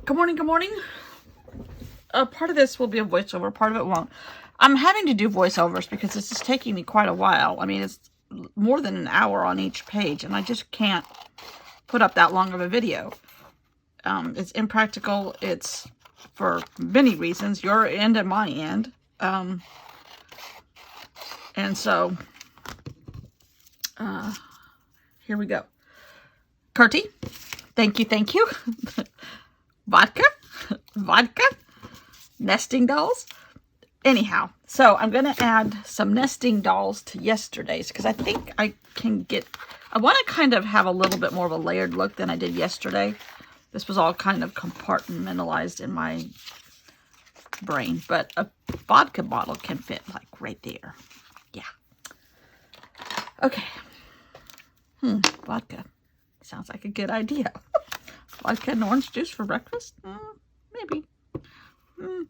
Good morning, good morning. Part of this will be a voiceover, part of it won't. I'm having to do voiceovers because this is taking me quite a while. I mean, it's more than an hour on each page, and I just can't put up that long of a video. It's impractical. It's for many reasons, your end and my end. And so, here we go. Kurtie, thank you. Vodka, nesting dolls. Anyhow, so I'm going to add some nesting dolls to yesterday's because I think I can get, I want to kind of have a little bit more of a layered look than I did yesterday. This was all kind of compartmentalized in my brain, but a vodka bottle can fit like right there. Yeah. Okay. Vodka. Sounds like a good idea. Vodka and orange juice for breakfast? Maybe.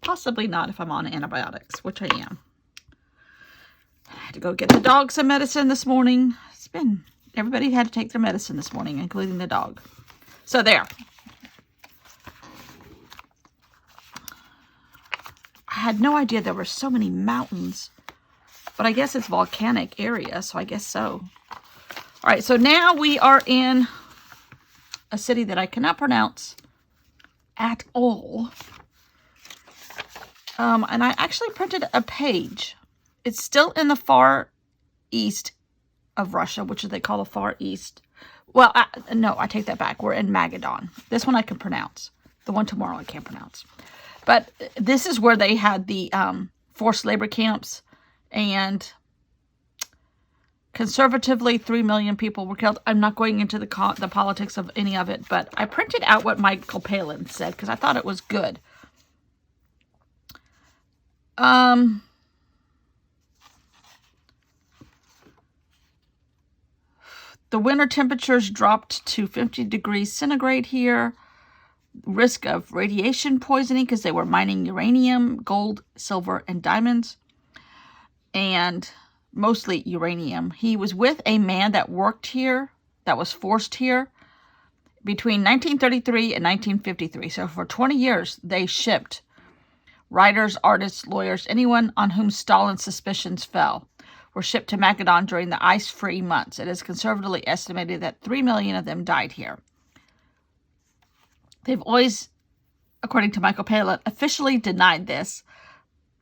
Possibly not if I'm on antibiotics, which I am. I had to go get the dog some medicine this morning. Everybody had to take their medicine this morning, including the dog. So there. I had no idea there were so many mountains, but I guess it's volcanic area, so I guess so. All right, so now we are in a city that I cannot pronounce at all. And I actually printed a page. It's still in the far east of Russia, which they call the Far East. Well, no, I take that back. We're in Magadan. This one I can pronounce. The one tomorrow I can't pronounce. But this is where they had the forced labor camps, and conservatively 3 million people were killed. I'm not going into the politics of any of it, but I printed out what Michael Palin said because I thought it was good. The winter temperatures dropped to 50 degrees centigrade here. Risk of radiation poisoning because they were mining uranium, gold, silver, and diamonds. And mostly uranium. He was with a man that worked here, that was forced here between 1933 and 1953. So for 20 years, they shipped writers, artists, lawyers, anyone on whom Stalin's suspicions fell, were shipped to Magadan during the ice-free months. It is conservatively estimated that 3 million of them died here. They've always, according to Michael Palin, officially denied this,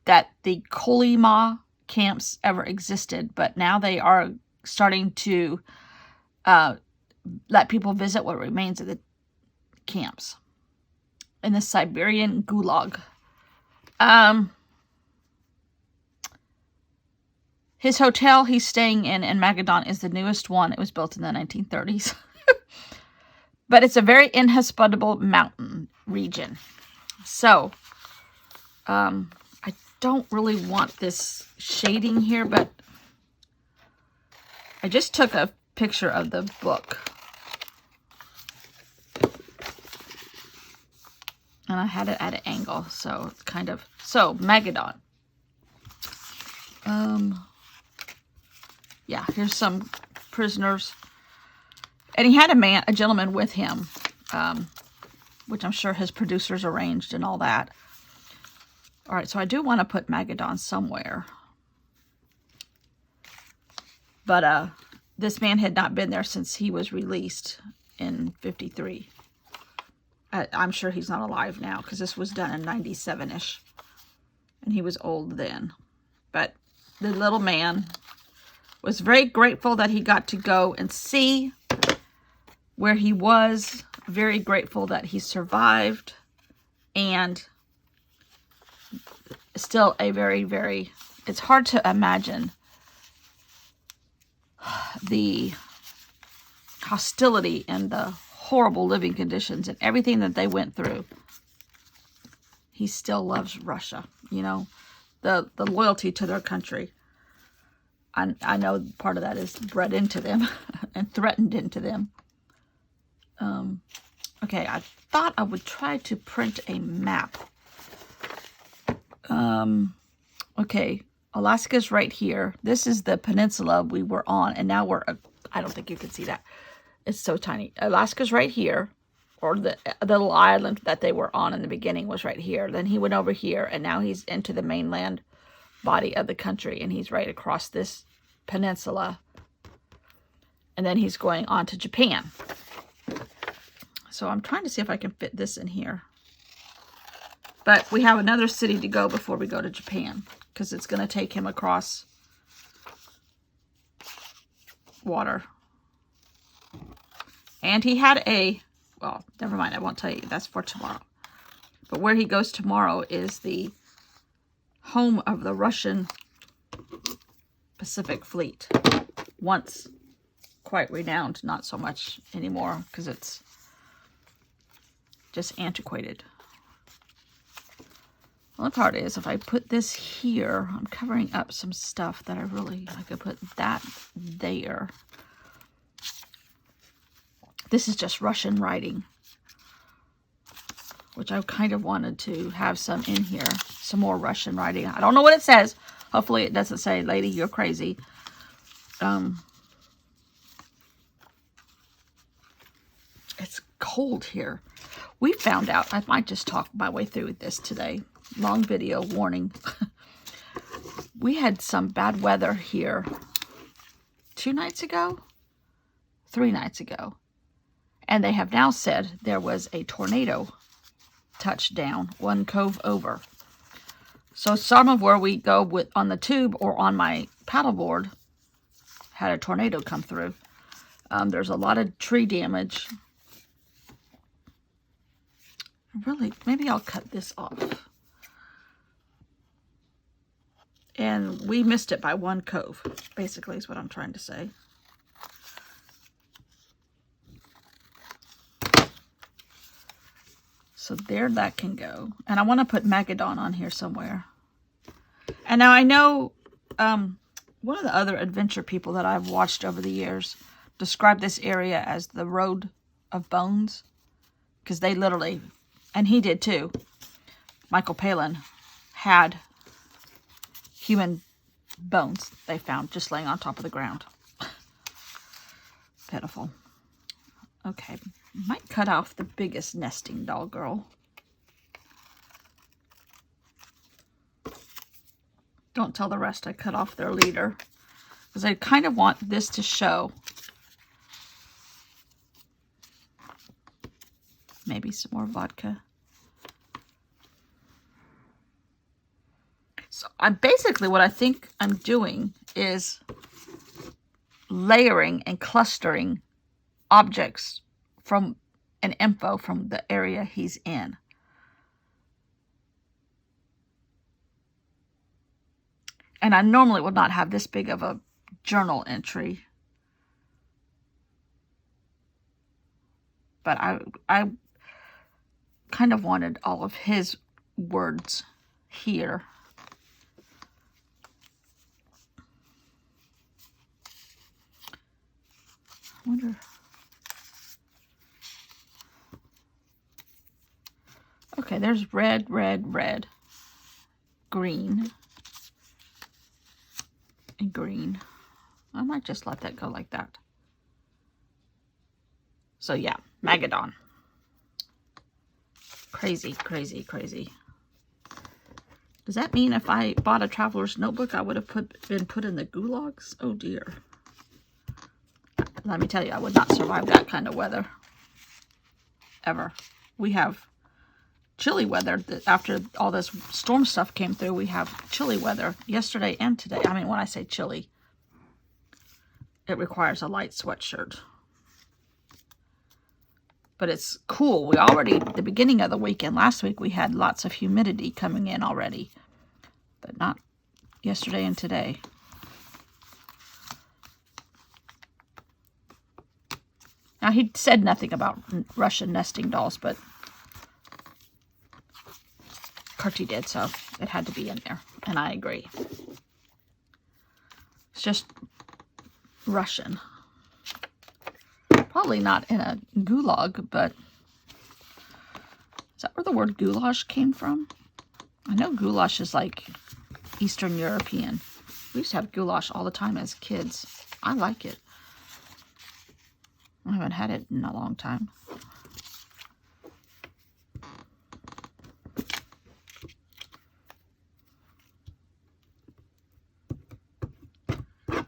that the Kolyma camps ever existed, but now they are starting to let people visit what remains of the camps in the Siberian Gulag. His hotel he's staying in Magadan is the newest one. It was built in the 1930s. But it's a very inhospitable mountain region. So, I don't really want this shading here, but I just took a picture of the book. And I had it at an angle, so it's kind of... So, Magadan. Yeah, here's some prisoners. And he had a gentleman with him, which I'm sure his producers arranged and all that. All right, so I do want to put Magadan somewhere. But this man had not been there since he was released in 53. I'm sure he's not alive now because this was done in 97-ish. And he was old then. But the little man was very grateful that he got to go and see where he was. Very grateful that he survived. And still a very, very... It's hard to imagine the hostility and the horrible living conditions and everything that they went through. He still loves Russia, you know, the loyalty to their country. I know part of that is bred into them and threatened into them. Okay, I thought I would try to print a map. Okay, Alaska's right here. This is the peninsula we were on, and now we're, I don't think you can see that. It's so tiny. Alaska's right here. or the little island that they were on in the beginning was right here. Then he went over here, and now he's into the mainland body of the country, and he's right across this peninsula. And then he's going on to Japan. So I'm trying to see if I can fit this in here. But we have another city to go before we go to Japan, because it's going to take him across water. And he had a, well, never mind, I won't tell you. That's for tomorrow. But where he goes tomorrow is the home of the Russian Pacific Fleet. Once quite renowned, not so much anymore, because it's just antiquated. The only part is, if I put this here, I'm covering up some stuff that I could put that there. This is just Russian writing, which I kind of wanted to have some in here. Some more Russian writing. I don't know what it says. Hopefully it doesn't say, lady, you're crazy. It's cold here. We found out, I might just talk my way through this today. Long video warning. We had some bad weather here 2 nights ago, 3 nights ago. And they have now said there was a tornado touchdown 1 cove over. So some of where we go with on the tube or on my paddleboard had a tornado come through. There's a lot of tree damage. Really, maybe I'll cut this off. And we missed it by 1 cove, basically, is what I'm trying to say. So there that can go. And I want to put Magadan on here somewhere. And now I know one of the other adventure people that I've watched over the years described this area as the Road of Bones. Because they literally, and he did too, Michael Palin had human bones they found just laying on top of the ground. Pitiful. Okay, might cut off the biggest nesting doll girl. Don't tell the rest I cut off their leader, because I kind of want this to show. Maybe some more vodka. So basically what I think I'm doing is layering and clustering objects from an info from the area he's in. And I normally would not have this big of a journal entry. But I kind of wanted all of his words here. I wonder. Okay, there's red, red, red, green, and green. I might just let that go like that. So yeah, Magadan. Crazy, crazy, crazy. Does that mean if I bought a traveler's notebook, I would have been put in the gulags? Oh dear. Let me tell you, I would not survive that kind of weather. Ever. We have chilly weather. After all this storm stuff came through, we have chilly weather yesterday and today. I mean, when I say chilly, it requires a light sweatshirt. But it's cool. We already, the beginning of the weekend, last week, we had lots of humidity coming in already. But not yesterday and today. Now, he said nothing about Russian nesting dolls, but Kurti did, so it had to be in there. And I agree. It's just Russian. Probably not in a gulag, but is that where the word goulash came from? I know goulash is like Eastern European. We used to have goulash all the time as kids. I like it. I haven't had it in a long time.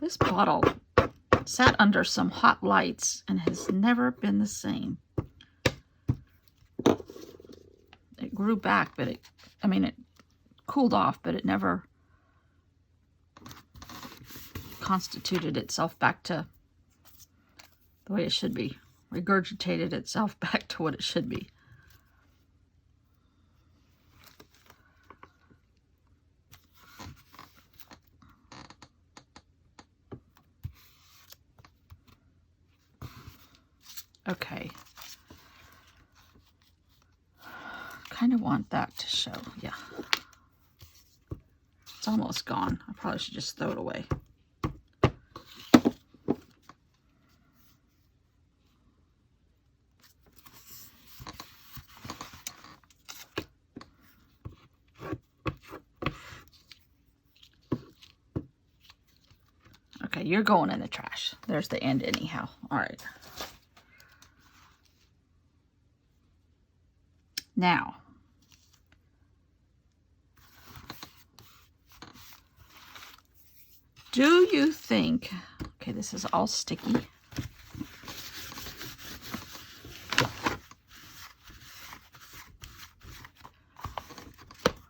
This bottle sat under some hot lights and has never been the same. It grew back, but it cooled off, but it never constituted itself back to the way it should be. Regurgitated itself back to what it should be. Okay. Kind of want that to show. Yeah. It's almost gone. I probably should just throw it away. Okay, you're going in the trash. There's the end anyhow. All right. Now, do you think, okay, this is all sticky. I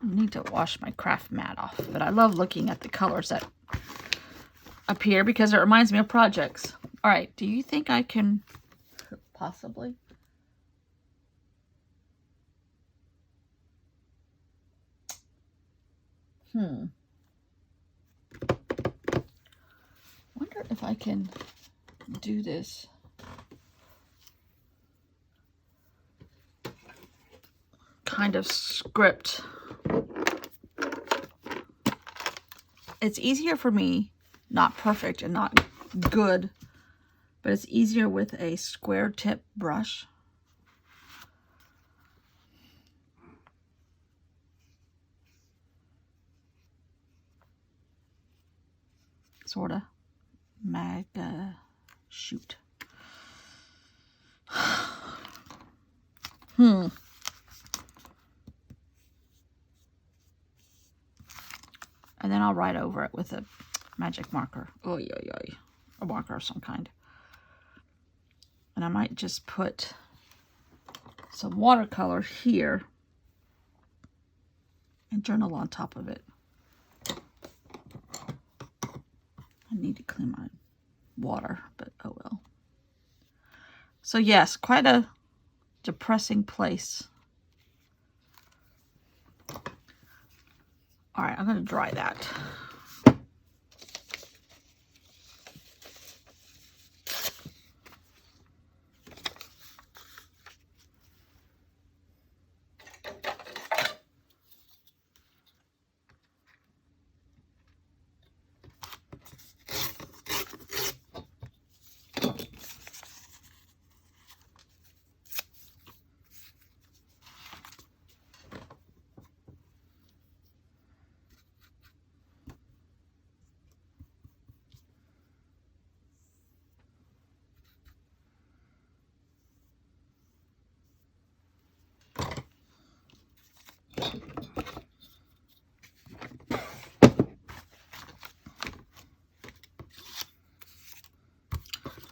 need to wash my craft mat off, but I love looking at the colors that appear because it reminds me of projects. All right, do you think I can possibly? Wonder if I can do this. Kind of script. It's easier for me, not perfect and not good, but it's easier with a square tip brush. Sorta. Shoot. And then I'll write over it with a magic marker. Oh, yeah, yeah. A marker of some kind. And I might just put some watercolor here and journal on top of it. I need to clean my water, but oh well. So yes, quite a depressing place. All right, I'm going to dry that.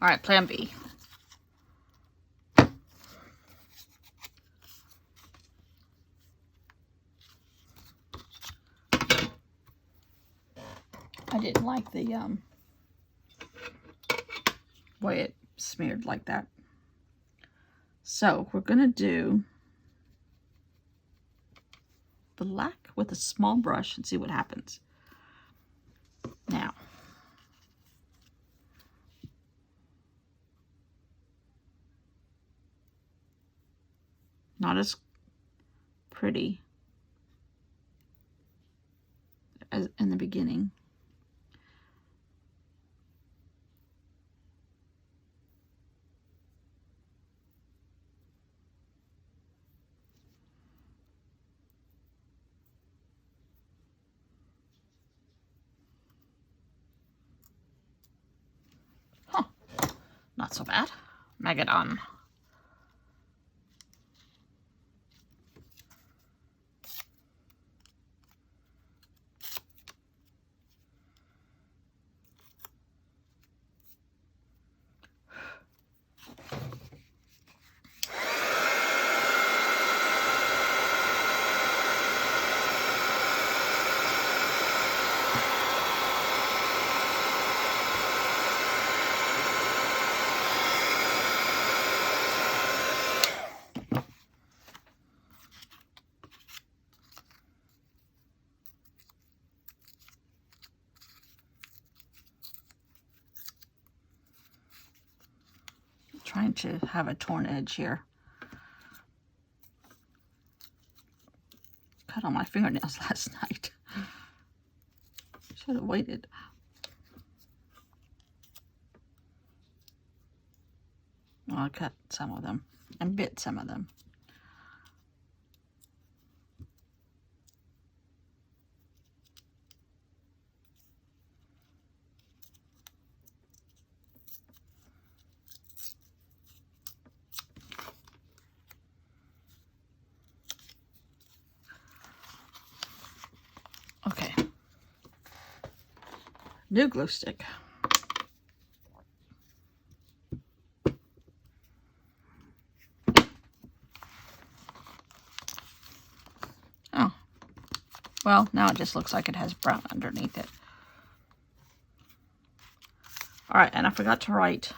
All right, plan B. I didn't like the way it smeared like that. So we're gonna do black with a small brush and see what happens. Now, not as pretty as in the beginning. Huh, not so bad. Megadon. trying to have a torn edge here. Cut on my fingernails last night. Should have waited. Well, I cut some of them and bit some of them. Okay. New glue stick. Oh. Well, now it just looks like it has brown underneath it. All right, and I forgot to write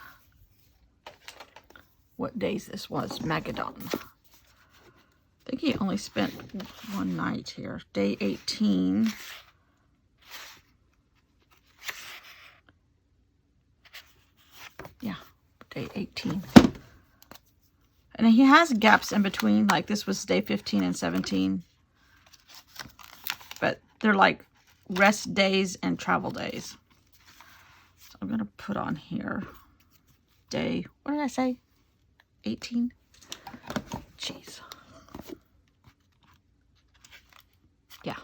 what days this was. Magadon. I think he only spent one night here. Day 18. Yeah, day 18. And he has gaps in between, like this was day 15 and 17. But they're like rest days and travel days. So I'm going to put on here day, what did I say? 18? Jeez. Yeah.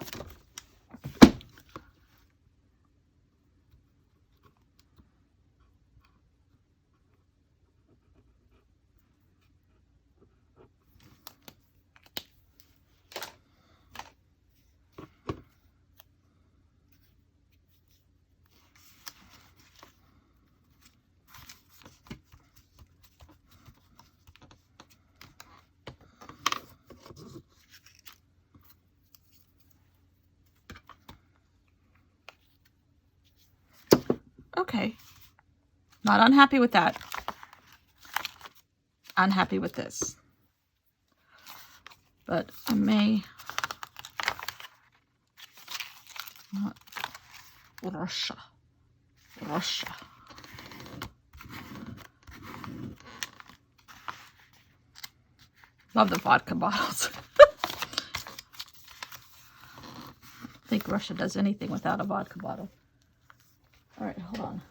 Okay. Not unhappy with that. Unhappy with this. But I may not. Russia. Love the vodka bottles. I think Russia does anything without a vodka bottle. All right, hold on.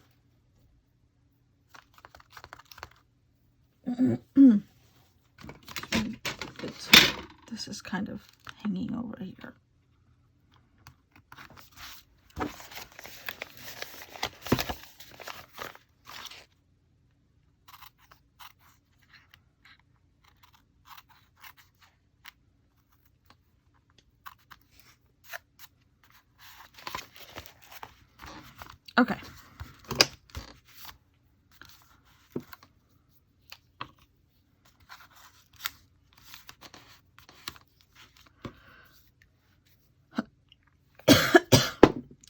This is kind of hanging over here. Okay.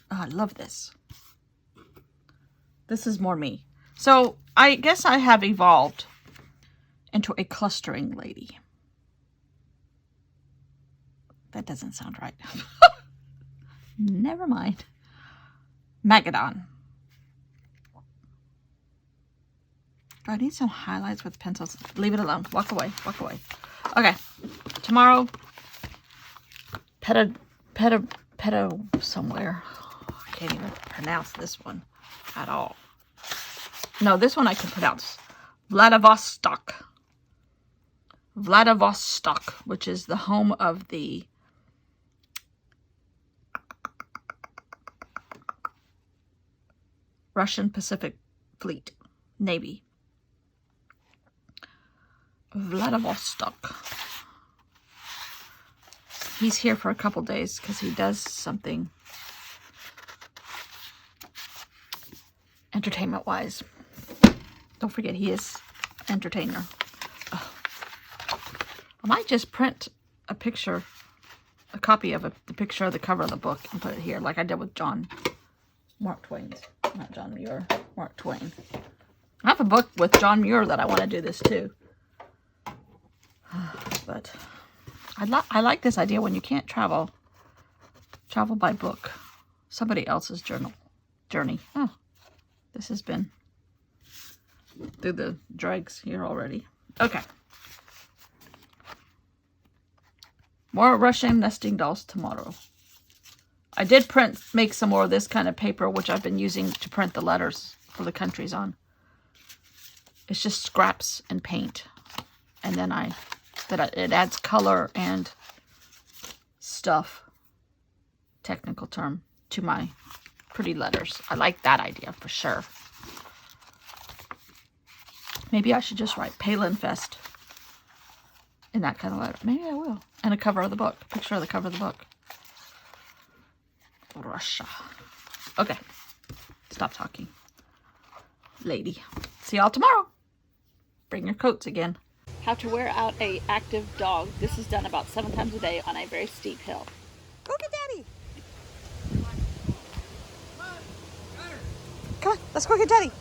I love this. This is more me. So I guess I have evolved into a clustering lady. That doesn't sound right. Never mind. Magadon. Do I need some highlights with pencils? Leave it alone. Walk away. Walk away. Okay. Tomorrow, pedo somewhere. I can't even pronounce this one at all. No, this one I can pronounce. Vladivostok. Vladivostok, which is the home of the Russian Pacific Fleet Navy. Vladivostok. He's here for a couple days because he does something entertainment-wise. Don't forget, he is entertainer. Ugh. I might just print a picture, a copy of the picture of the cover of the book and put it here, like I did with Mark Twain's. Not John Muir, Mark Twain. I have a book with John Muir that I want to do this too. But I like this idea when you can't travel by book. Somebody else's journey. Oh, this has been through the dregs here already. Okay. More Russian nesting dolls tomorrow. I did make some more of this kind of paper, which I've been using to print the letters for the countries on. It's just scraps and paint. And then it adds color and stuff, technical term, to my pretty letters. I like that idea for sure. Maybe I should just write Palin Fest in that kind of letter. Maybe I will. And a cover of the book. Picture of the cover of the book. Russia. Okay. Stop talking. Lady. See y'all tomorrow. Bring your coats again. How to wear out a active dog. This is done about 7 times a day on a very steep hill. Go get Daddy. Come on, let's go get Daddy.